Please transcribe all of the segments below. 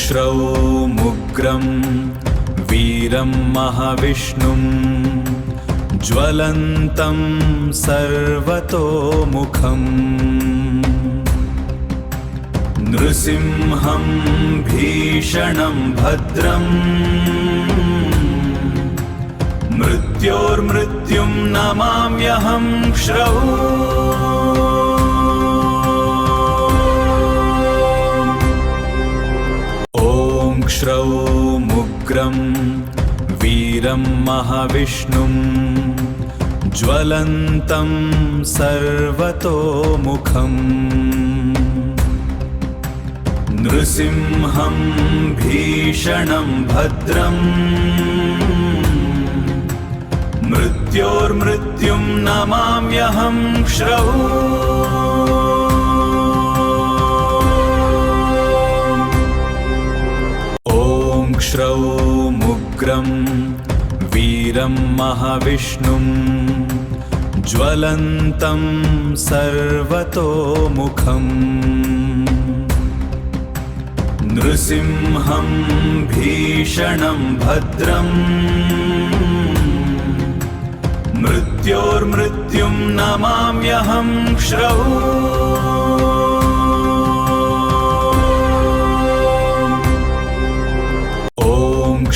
श्रौमुग्रं वीरं महाविष्णुं ज्वलन्तं सर्वतोमुखम् नृसिंहं भीषणं भद्रं मृत्योर्मृत्युं नमाम्यहं श्रौमुग्रं वीरं महाविष्णुं ज्वलन्तं सर्वतोमुखम् नृसिंहं भीषणं भद्रं मृत्योर्मृत्युं नमाम्यहं श्रौमुग्रं वीरं महाविष्णुं ज्वलन्तं सर्वतोमुखम् नृसिंहं भीषणं भद्रं मृत्योर्मृत्युं नमाम्यहं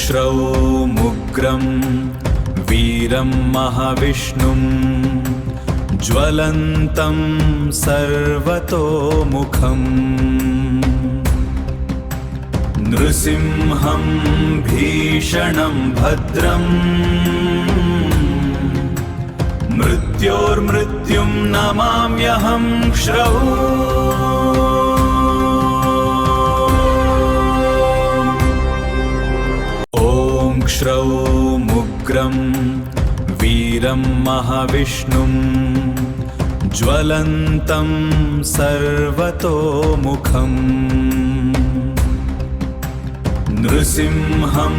श्रौमुग्रं वीरं महाविष्णुं ज्वलन्तं सर्वतोमुखम् नृसिंहं भीषणं भद्रं मृत्योर्मृत्युं नमाम्यहं श्रौमुग्रं वीरं महाविष्णुं ज्वलन्तं सर्वतोमुखम् नृसिंहं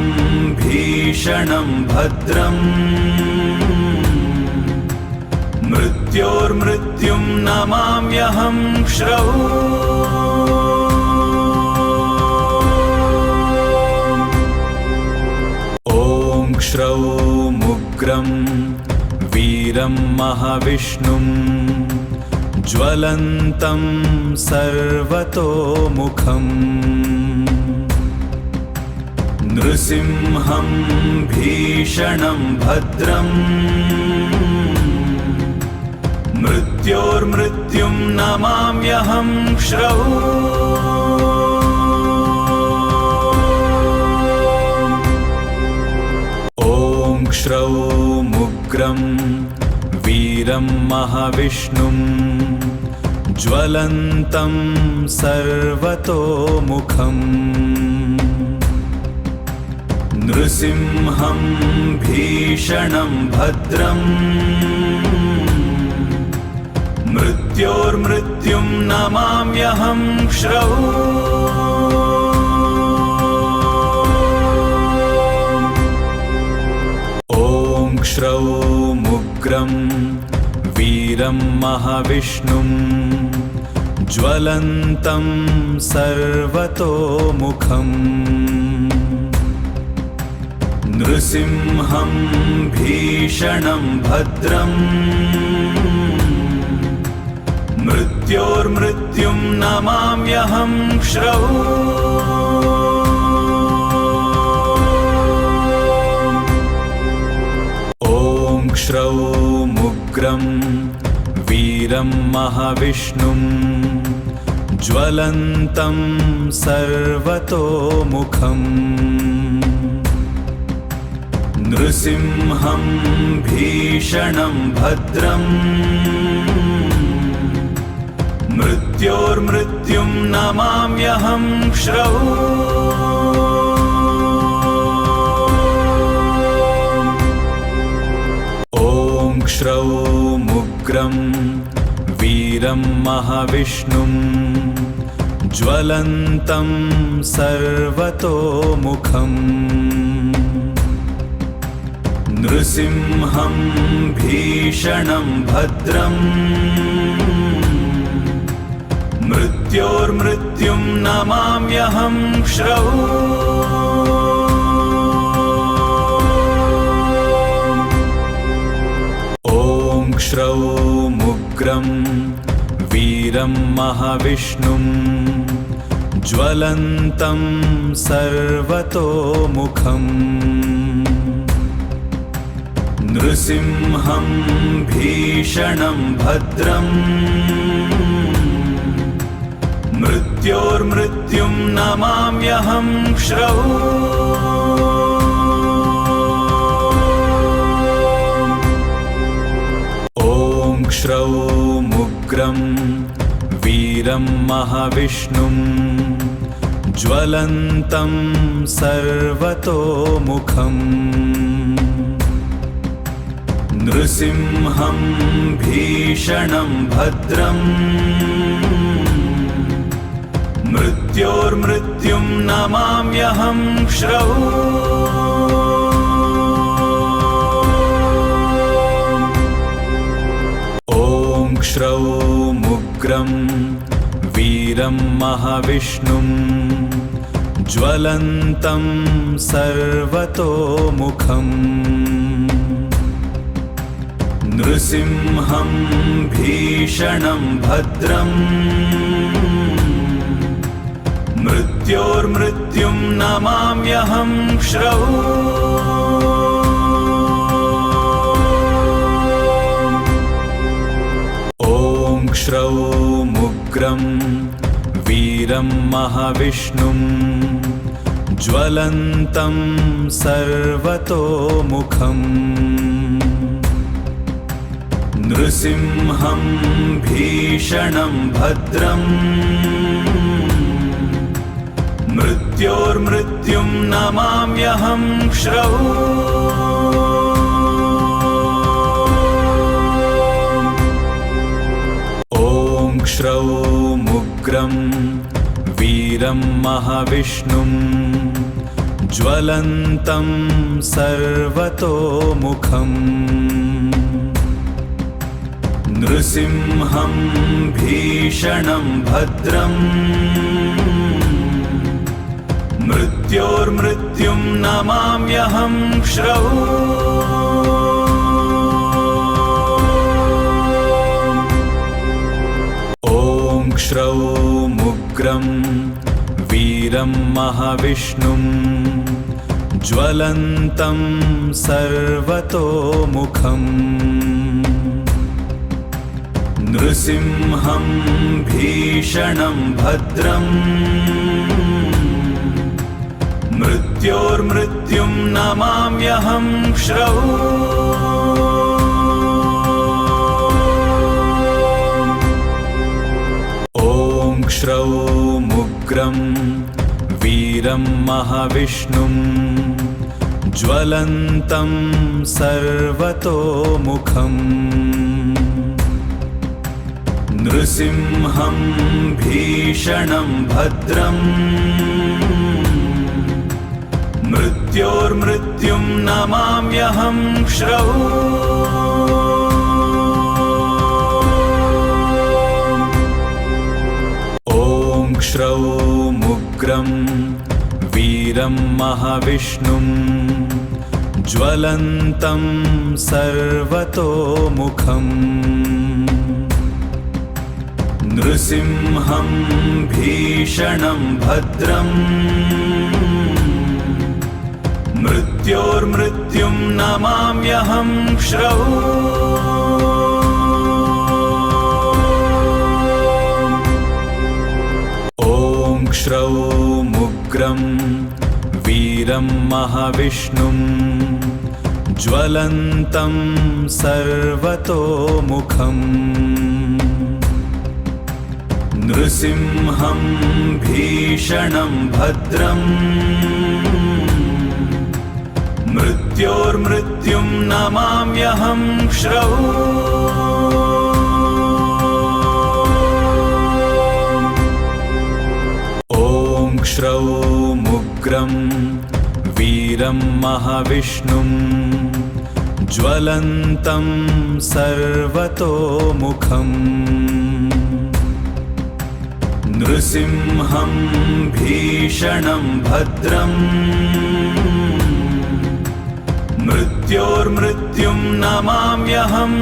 भीषणं भद्रं मृत्योर्मृत्युं नमाम्यहं श्रौमुग्रं वीरं महाविष्णुं ज्वलन्तं सर्वतोमुखम् नृसिंहं भीषणं भद्रं मृत्योर्मृत्युं नमाम्यहं श्रौमुग्रं वीरं महाविष्णुं ज्वलन्तं सर्वतोमुखम् नृसिंहं भीषणं भद्रं मृत्योर्मृत्युं नमाम्यहं श्रौमुग्रं वीरं महाविष्णुं ज्वलन्तं सर्वतोमुखम् नृसिंहं भीषणं भद्रं मृत्योर्मृत्युं नमाम्यहं श्रौमुग्रं वीरं महाविष्णुं ज्वलन्तं सर्वतोमुखम् नृसिंहं भीषणं भद्रं मृत्योर्मृत्युं नमाम्यहं श्रौमुग्रं वीरं महाविष्णुं ज्वलन्तं सर्वतोमुखम् नृसिंहं भीषणं भद्रं मृत्योर्मृत्युं नमाम्यहं श्रवो ॐ श्रवोमुग्रं वीरं महाविष्णुं ज्वलन्तं सर्वतोमुखम् नृसिंहं भीषणं भद्रम् मृत्योर्मृत्युं नमाम्यहं श्रवो ॐ श्रवोमुग्रं वीरं महाविष्णुं ज्वलन्तं सर्वतोमुखम् नृसिंहं भीषणं भद्रम् मृत्योर्मृत्युं नमाम्यहं श्रवो ॐ श्रवोमुग्रं वीरं महाविष्णुं ज्वलन्तं सर्वतोमुखम् नृसिंहं भीषणं भद्रम् मृत्योर्मृत्युं नमाम्यहं श्रवो ॐ श्रवोमुग्रं वीरं महाविष्णुं ज्वलन्तं सर्वतोमुखम् नृसिंहं भीषणं भद्रम् मृत्योर्मृत्युं नमाम्यहं श्रवो ॐ श्रवोमुग्रं वीरं महाविष्णुं ज्वलन्तं सर्वतोमुखम् नृसिंहं भीषणं भद्रम् मृत्योर्मृत्युं नमाम्यहं श्रवो ॐ श्रवोमुग्रं वीरं महाविष्णुं ज्वलन्तं सर्वतोमुखम् नृसिंहं भीषणं भद्रम् मृत्योर्मृत्युं नमाम्यहं श्रवो ॐ श्रवोमुग्रं वीरं महाविष्णुं ज्वलन्तं सर्वतोमुखम् नृसिंहं भीषणं भद्रम् मृत्योर्मृत्युं नमाम्यहं श्रवो ॐ श्रवोमुग्रं वीरं महाविष्णुं ज्वलन्तं सर्वतोमुखम् नृसिंहं भीषणं भद्रम् मृत्योर्मृत्युं नमाम्यहं श्रवो ॐ श्रवोमुग्रं वीरं महाविष्णुं ज्वलन्तं सर्वतोमुखम् नृसिंहं भीषणं भद्रम् मृत्योर्मृत्युं नमाम्यहं श्रवो ॐ श्रवोमुग्रं वीरं महाविष्णुं ज्वलन्तं सर्वतोमुखम् नृसिंहं भीषणं भद्रम् मृत्योर्मृत्युं नमाम्यहं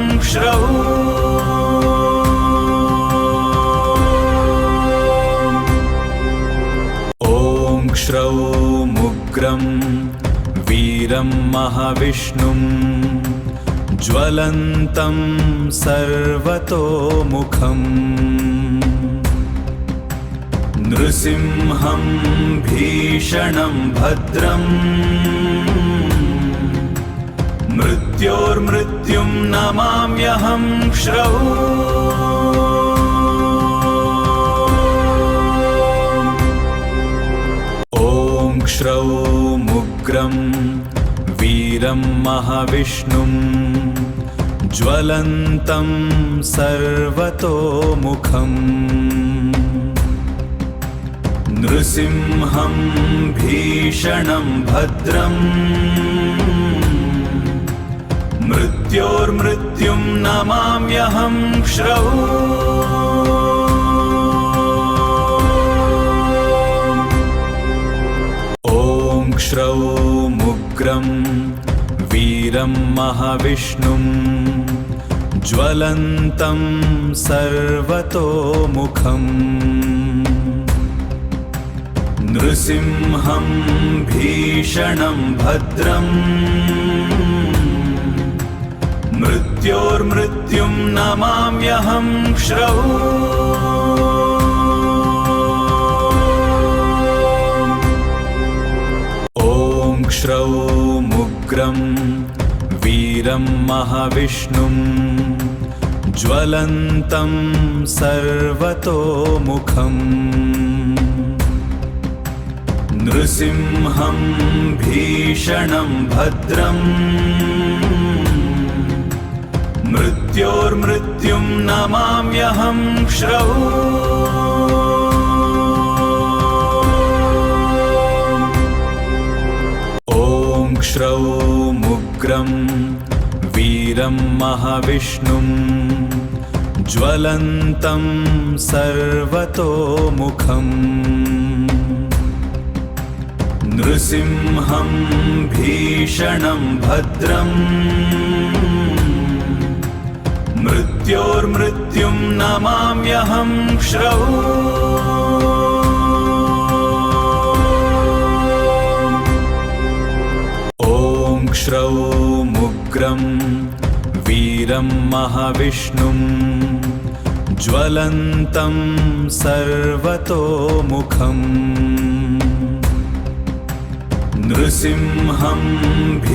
ॐ श्रौमुग्रं वीरं महाविष्णुं ज्वलन्तं सर्वतोमुखम् नृसिंहं भीषणं भद्रम् मृत्योर्मृत्युं नमाम्यहं ॐ श्रौमुग्रं वीरं महाविष्णुं ज्वलन्तं सर्वतोमुखम् नृसिंहं भीषणं भद्रम् मृत्योर्मृत्युं नमाम्यहं ॐ श्रौमुग्रं वीरं महाविष्णुं ज्वलन्तं सर्वतोमुखम् नृसिंहं भीषणं भद्रम् मृत्योर्मृत्युं नमाम्यहं ॐ श्रौमुग्रं वीरं महाविष्णुं ज्वलन्तं सर्वतोमुखम् नृसिंहं भीषणं भद्रम् मृत्योर्मृत्युं नमाम्यहं ॐ श्रौमुग्रं वीरं महाविष्णुं ज्वलन्तं सर्वतोमुखम् नृसिंहं भीषणं भद्रम् मृत्योर्मृत्युं नमाम्यहं ॐ श्रौमुग्रं वीरं महाविष्णुं ज्वलन्तं सर्वतोमुखम् नृसिंहं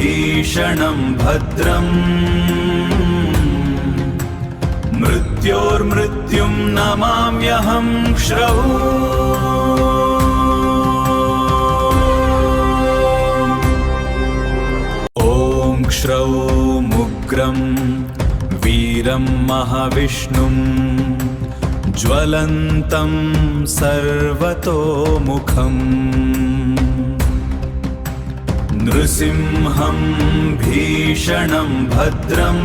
भीषणं भद्रम् मृत्योर्मृत्युं नमाम्यहं ॐ श्रौमुग्रं वीरं महाविष्णुं ज्वलन्तं सर्वतोमुखम् नृसिंहं भीषणं भद्रम्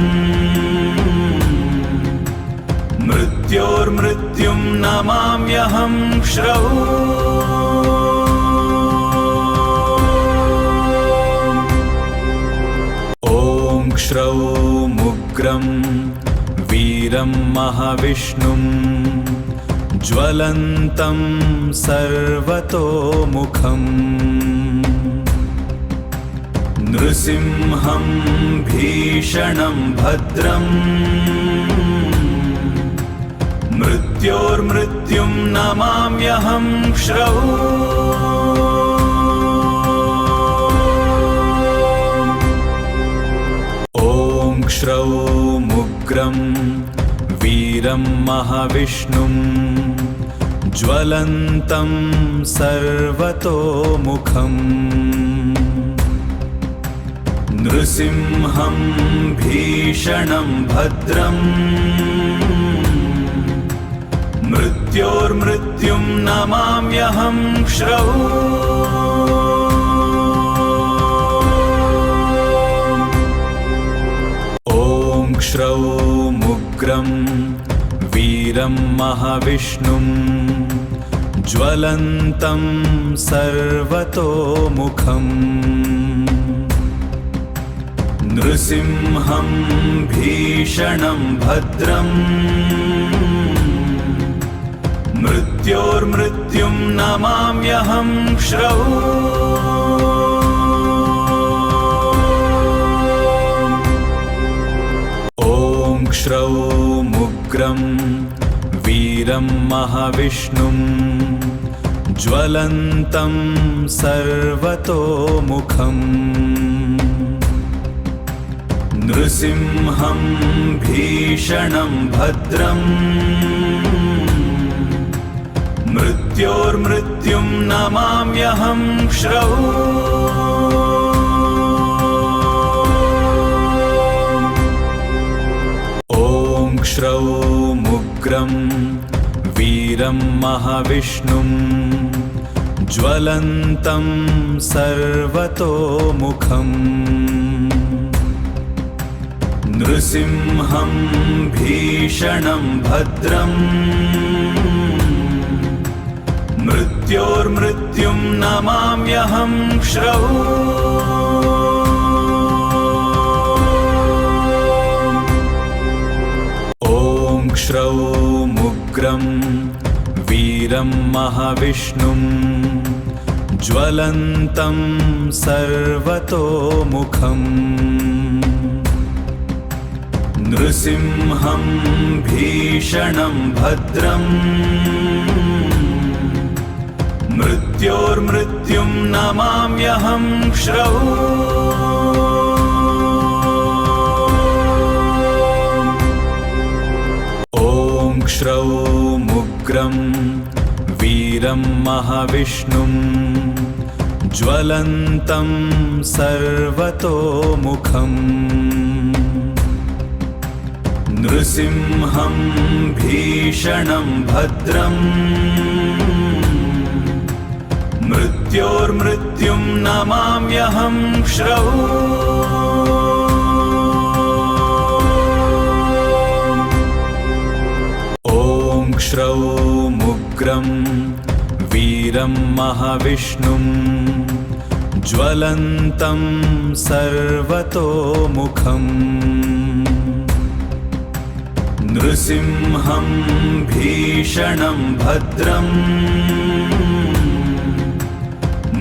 मृत्योर्मृत्युं नमाम्यहं ॐ श्रौमुग्रं वीरं महाविष्णुं ज्वलन्तं सर्वतोमुखम् नृसिंहं भीषणं भद्रम् मृत्योर्मृत्युं नमाम्यहं ॐ श्रौमुग्रं वीरं महाविष्णुं ज्वलन्तं सर्वतोमुखम् नृसिंहं भीषणं भद्रम् मृत्योर्मृत्युं नमाम्यहं ॐ श्रौमुग्रं वीरं महाविष्णुं ज्वलन्तं सर्वतोमुखम् नृसिंहं भीषणं भद्रम् मृत्योर्मृत्युं नमाम्यहं श्रवो ॐ श्रौमुग्रं वीरं महाविष्णुं ज्वलन्तं सर्वतोमुखम् नृसिंहं भीषणं भद्रम् मृत्योर्मृत्युं नमाम्यहं श्रवो ॐ श्रौमुग्रं वीरं महाविष्णुं ज्वलन्तं सर्वतोमुखम् नृसिंहं भीषणं भद्रम् मृत्योर्मृत्युं नमाम्यहं श्रवो ॐ श्रौमुग्रं वीरं महाविष्णुं ज्वलन्तं सर्वतोमुखम् नृसिंहं भीषणं भद्रम् मृत्योर्मृत्युं नमाम्यहं श्रवो ॐ श्रौमुग्रं वीरं महाविष्णुं ज्वलन्तं सर्वतोमुखम् नृसिंहं भीषणं भद्रम् मृत्योर्मृत्युं नमाम्यहं श्रवो ॐ श्रौमुग्रं वीरं महाविष्णुं ज्वलन्तं सर्वतोमुखम् नृसिंहं भीषणं भद्रम्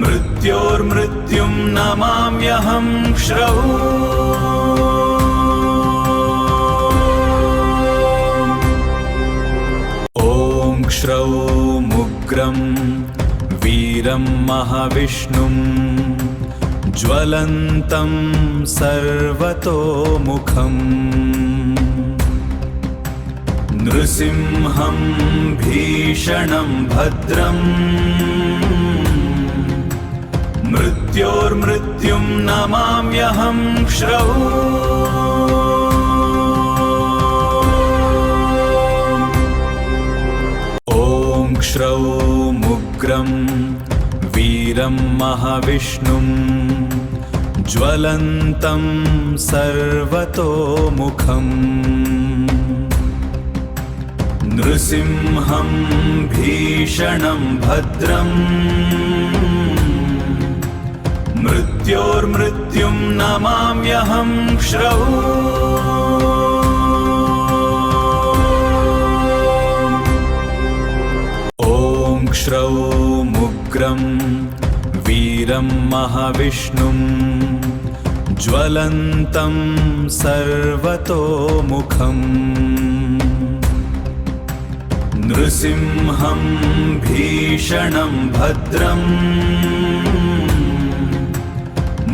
मृत्योर्मृत्युं नमाम्यहं श्रवो ॐ श्रौमुग्रं वीरं महाविष्णुं ज्वलन्तं सर्वतोमुखम् नृसिंहं भीषणं भद्रम् मृत्योर्मृत्युं नमाम्यहं श्रवो ॐ श्रौमुग्रं वीरं महाविष्णुं ज्वलन्तं सर्वतोमुखम् नृसिंहं भीषणं भद्रम् मृत्योर्मृत्युं नमाम्यहं श्रवो ॐ श्रौमुग्रं वीरं महाविष्णुं ज्वलन्तं सर्वतोमुखम् नृसिंहं भीषणं भद्रम्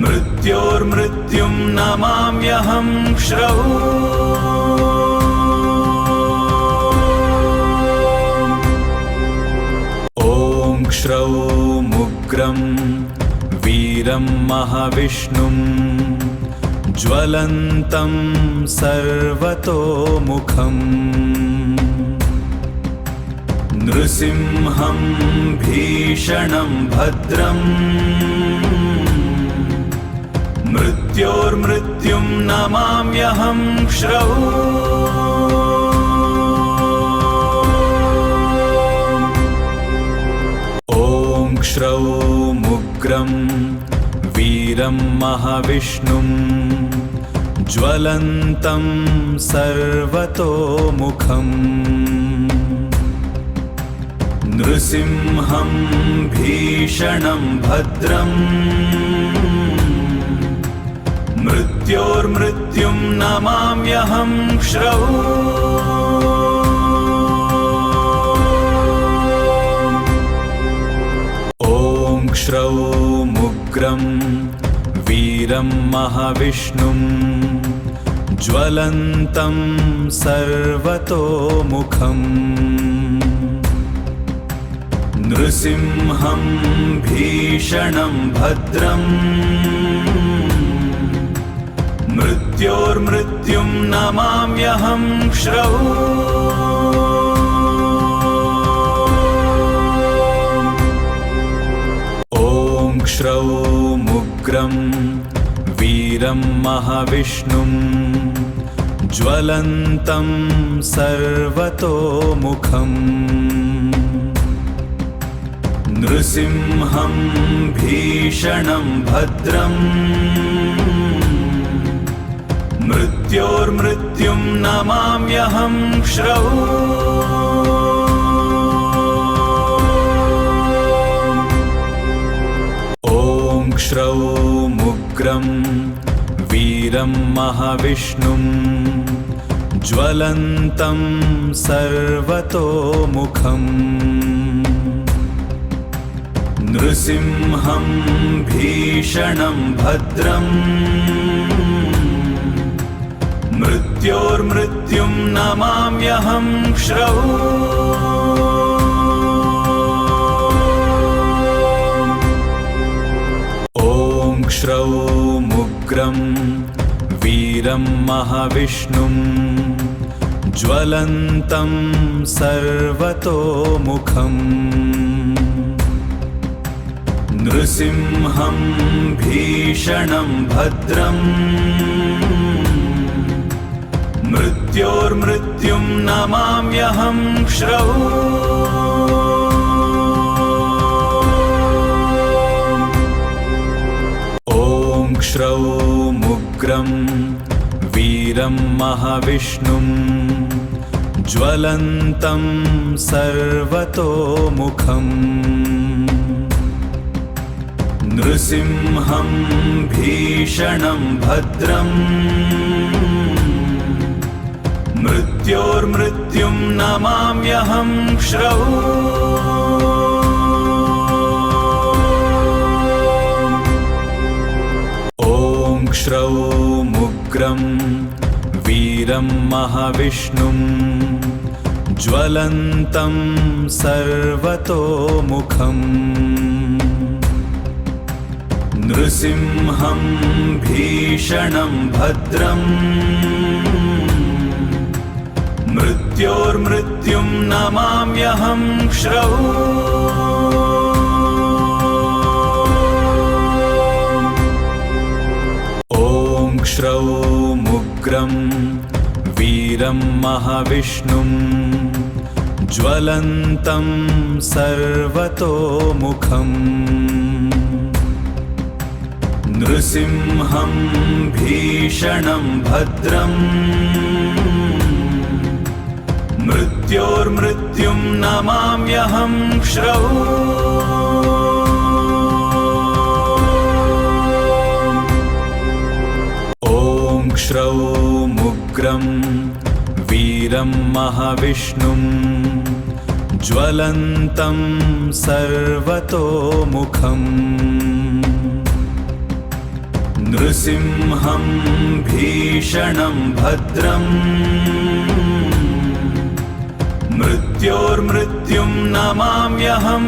मृत्योर्मृत्युं नमाम्यहं श्रवो ॐ श्रौमुग्रं वीरं महाविष्णुं ज्वलन्तं सर्वतोमुखम् नृसिंहं भीषणं भद्रम् मृत्योर्मृत्युं नमाम्यहं श्रवो श्रौमुग्रं वीरं महाविष्णुं ज्वलन्तं सर्वतोमुखम् नृसिंहं भीषणं भद्रम् मृत्योर्मृत्युं नमाम्यहं ॐ श्रौमुग्रं वीरं महाविष्णुं ज्वलन्तं सर्वतोमुखम् नृसिंहं भीषणं भद्रम् मृत्योर्मृत्युं नमाम्यहं ॐ श्रौमुग्रं वीरं महाविष्णुं ज्वलन्तं सर्वतोमुखम् नृसिंहं भीषणं भद्रम् मृत्योर्मृत्युं नमाम्यहं ॐ श्रौमुग्रं वीरं महाविष्णुं ज्वलन्तं सर्वतोमुखम् नृसिंहं भीषणं भद्रम् मृत्योर्मृत्युं नमाम्यहं ॐ श्रौमुग्रं वीरं महाविष्णुं ज्वलन्तं सर्वतोमुखम् नृसिंहं भीषणं भद्रम् मृत्योर्मृत्युं नमाम्यहं ॐ श्रौमुग्रं वीरं महाविष्णुं ज्वलन्तं सर्वतोमुखम् नृसिंहं भीषणं भद्रम् मृत्योर्मृत्युं नमाम्यहं ॐ श्रौमुग्रं वीरं महाविष्णुं ज्वलन्तं सर्वतोमुखम् नृसिंहं भीषणं भद्रम् मृत्योर्मृत्युं नमाम्यहं ॐ श्रौमुग्रं वीरं महाविष्णुं ज्वलन्तं सर्वतोमुखम् नृसिंहं भीषणं भद्रम् मृत्योर्मृत्युं नमाम्यहं ॐ श्रौमुग्रं वीरं महाविष्णुं ज्वलन्तं सर्वतोमुखम् नृसिंहं भीषणं भद्रम् मृत्योर्मृत्युं नमाम्यहं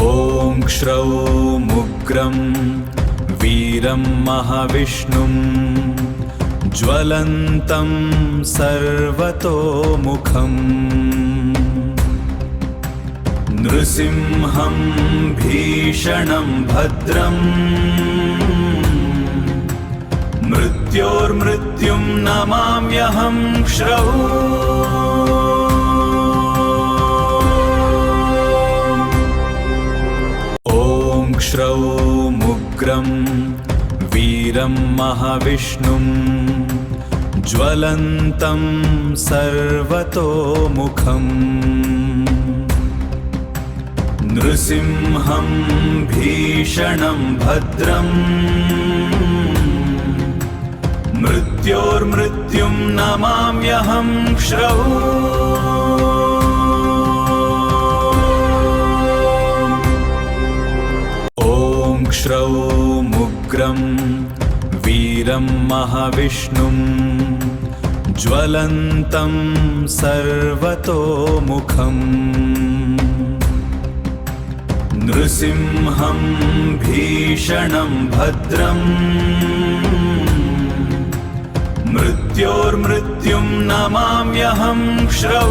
ॐ श्रौमुग्रं वीरं महाविष्णुं ज्वलन्तं सर्वतोमुखम् नृसिंहं भीषणं भद्रम् मृत्योर्मृत्युं नमाम्यहं श्रौ ॐ श्रौमुग्रं वीरं महाविष्णुं ज्वलन्तं सर्वतोमुखम् नृसिंहं भीषणं भद्रम् मृत्योर्मृत्युं नमाम्यहं श्रौ ॐ श्रौमुग्रं वीरं महाविष्णुं ज्वलन्तं सर्वतोमुखम् नृसिंहं भीषणं भद्रम् मृत्योर्मृत्युं नमाम्यहं श्रौ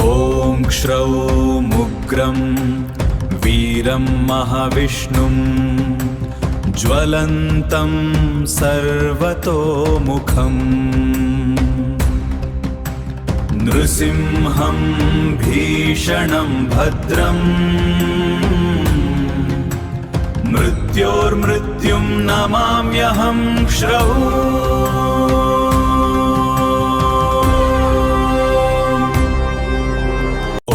ॐ श्रौमुग्रं वीरं महाविष्णुं ज्वलन्तं सर्वतोमुखम् नृसिंहं भीषणं भद्रम् मृत्योर्मृत्युं नमाम्यहं श्रौ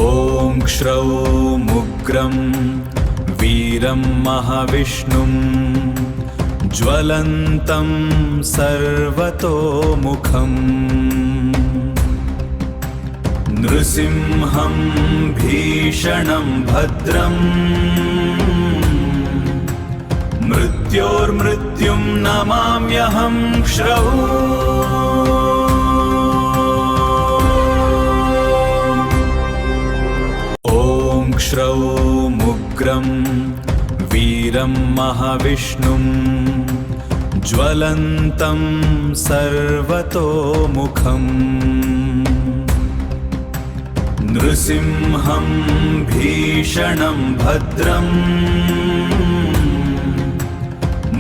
ॐ श्रौमुग्रं वीरं महाविष्णुं ज्वलन्तं सर्वतोमुखम् नृसिंहं भीषणं भद्रम् मृत्योर्मृत्युं नमाम्यहं श्रौ ॐ श्रौमुग्रं वीरं महाविष्णुं ज्वलन्तं सर्वतोमुखम् नृसिंहं भीषणं भद्रम्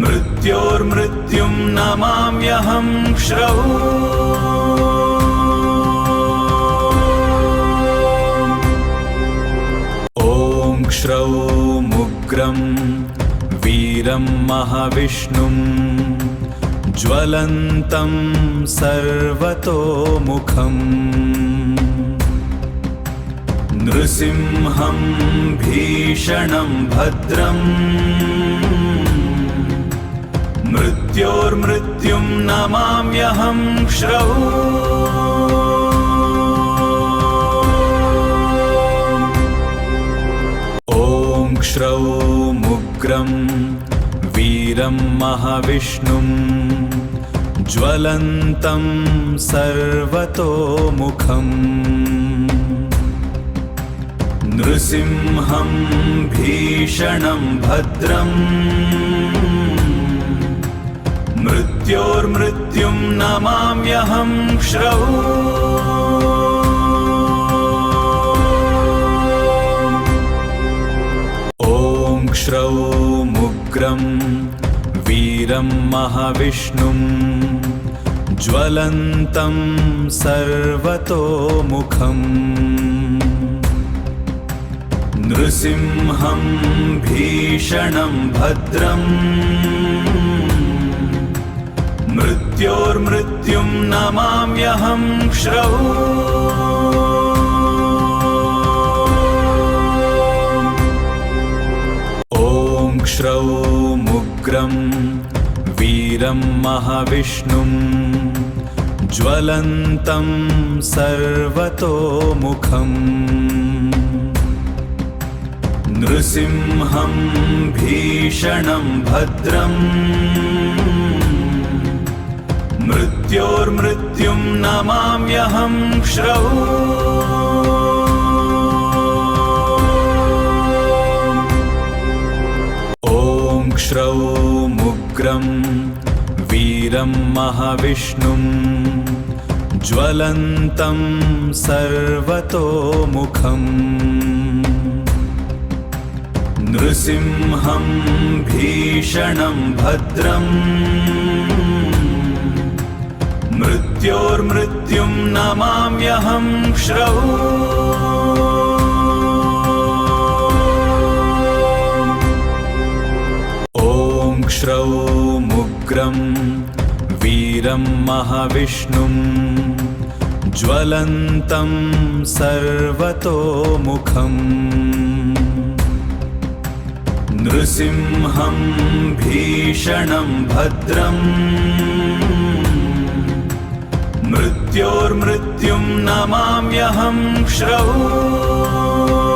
मृत्योर्मृत्युं नमाम्यहं श्रौ ॐ श्रौमुग्रं वीरं महाविष्णुं ज्वलन्तं सर्वतोमुखम् नृसिंहं भीषणं भद्रम् मृत्योर्मृत्युं नमाम्यहं श्रौ ॐ श्रौमुग्रं वीरं महाविष्णुं ज्वलन्तं सर्वतोमुखम् नृसिंहं भीषणं भद्रम् मृत्योर्मृत्युं नमाम्यहं श्रौ ॐ श्रौमुग्रं वीरं महाविष्णुं ज्वलन्तं सर्वतोमुखम् नृसिंहं भीषणं भद्रम् मृत्योर्मृत्युं नमाम्यहं श्रौ ॐ श्रौमुग्रं वीरं महाविष्णुं ज्वलन्तं सर्वतोमुखम् नृसिंहं भीषणं भद्रम् मृत्योर्मृत्युं नमाम्यहं श्रौ ॐ श्रौमुग्रं वीरं महाविष्णुं ज्वलन्तं सर्वतोमुखम् नृसिंहं भीषणं भद्रम् मृत्योर्मृत्युं नमाम्यहं श्रवो ॐ श्रौमुग्रं वीरं महाविष्णुं ज्वलन्तं सर्वतोमुखम् नृसिंहं भीषणं भद्रम् मृत्योर्मृत्युं नमाम्यहं श्रवो